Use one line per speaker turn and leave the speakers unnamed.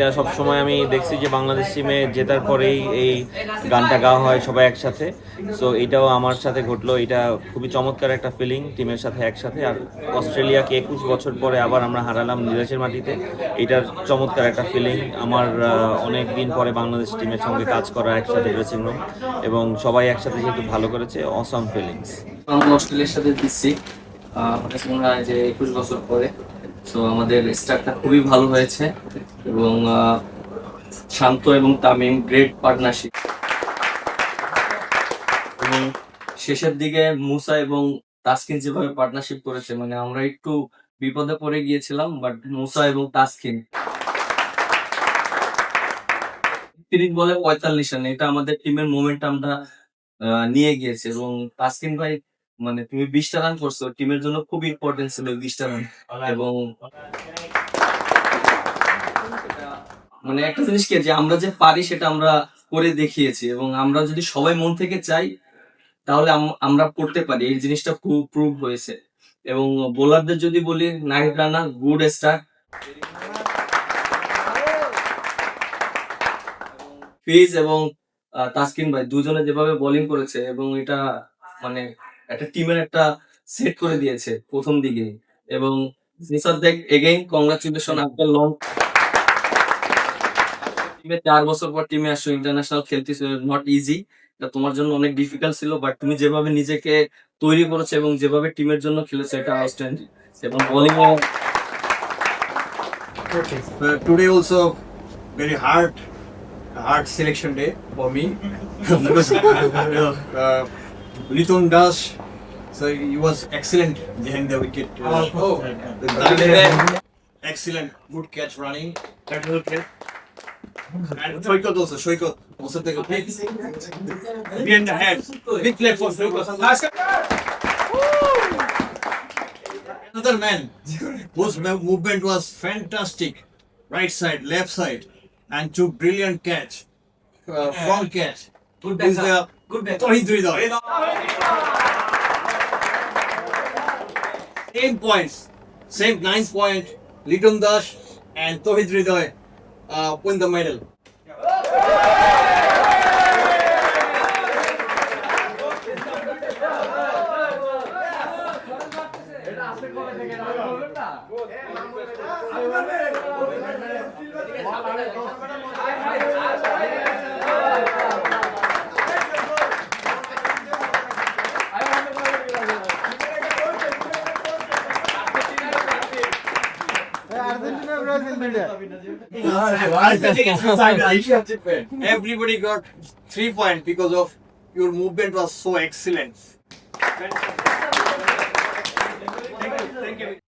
এটা সব সময় আমি দেখছি যে বাংলাদেশ টিমে জেতার পরেই এই গানটা গাওয়া হয় সবাই একসাথে। সো এটাও আমার সাথে ঘটলো। এটা খুবই চমৎকার একটা ফিলিং টিমের সাথে একসাথে। আর অস্ট্রেলিয়াকে 21 বছর পরে আবার আমরা হারালাম নিজের মাটিতে, এটার চমৎকার একটা ফিলিং। আমার অনেক দিন পরে বাংলাদেশ টিমের সঙ্গে কাজ করা একসাথে ড্রেসিং রুম, এবং সবাই একসাথে যেহেতু ভালো করেছে, অসাম ফিলিংস।
আমরা অস্ট্রেলিয়ার সাথে দিচ্ছি মনে হয় যে 21 বছর পরে। সো আমাদের স্টার্টটা খুবই ভালো হয়েছে এবং শান্ত এবং তামিম গ্রেট পার্টনারশিপ, এবং শেষের দিকে মুসা এবং তাসকিন যেভাবে পার্টনারশিপ করেছে, মানে আমরা একটু বিপদে পড়ে গিয়েছিলাম, বাট মুসা এবং তাসকিন 30 বলে 45 রান, এটা আমাদের টিমের মোমেন্টামটা নিয়ে গিয়েছে। এবং তাসকিন ভাই, মানে তুমি 20টা রান করছো, টিমের জন্য খুব ইম্পর্টেন্ট ছিল 20টা রান। এবং মানে একটা জিনিস কি, যে আমরা যে পারি সেটা আমরা করে দেখিয়েছি, এবং আমরা যদি সবাই মন থেকে চাই তাহলে আমরা করতে পারি, এই জিনিসটা প্রুভ হয়েছে। এবং বোলারদের যদি বলি, নাহিদ রানা গুড স্টার্ট, ফিজ এবং তাসকিন ভাই দুজনে যেভাবে বোলিং করেছে, এবং এটা মানে একটা টিমের একটা সেট করে দিয়েছে প্রথম দিকে। এবং নিসার দেখ এগেইন কংগ্রাচুলেশন আফটার লং টিমে 4 বছর পর টিমে আসছো, ইন্টারন্যাশনাল খেলতেছো, নট ইজি। এটা তোমার জন্য অনেক ডিফিকাল্ট ছিল, বাট তুমি যেভাবে নিজেকে তৈরি করেছো এবং যেভাবে টিমের জন্য খেলেছো, এটা আউটস্ট্যান্ডিং। এবং bowling
Today also very hard selection day for me because Riton Das, so he was excellent behind the wicket. Excellent, good catch running. And Shoykot also take a big behind the head, big play for Shoykot. Another man whose movement was fantastic, right side, left side, and two brilliant catch, front catch. Good Tohid Hridoy. Same points, same 9 point. Liton Das and Tohid Hridoy win the medal. Everybody got 3 points because of your movement was so excellent. Thank you.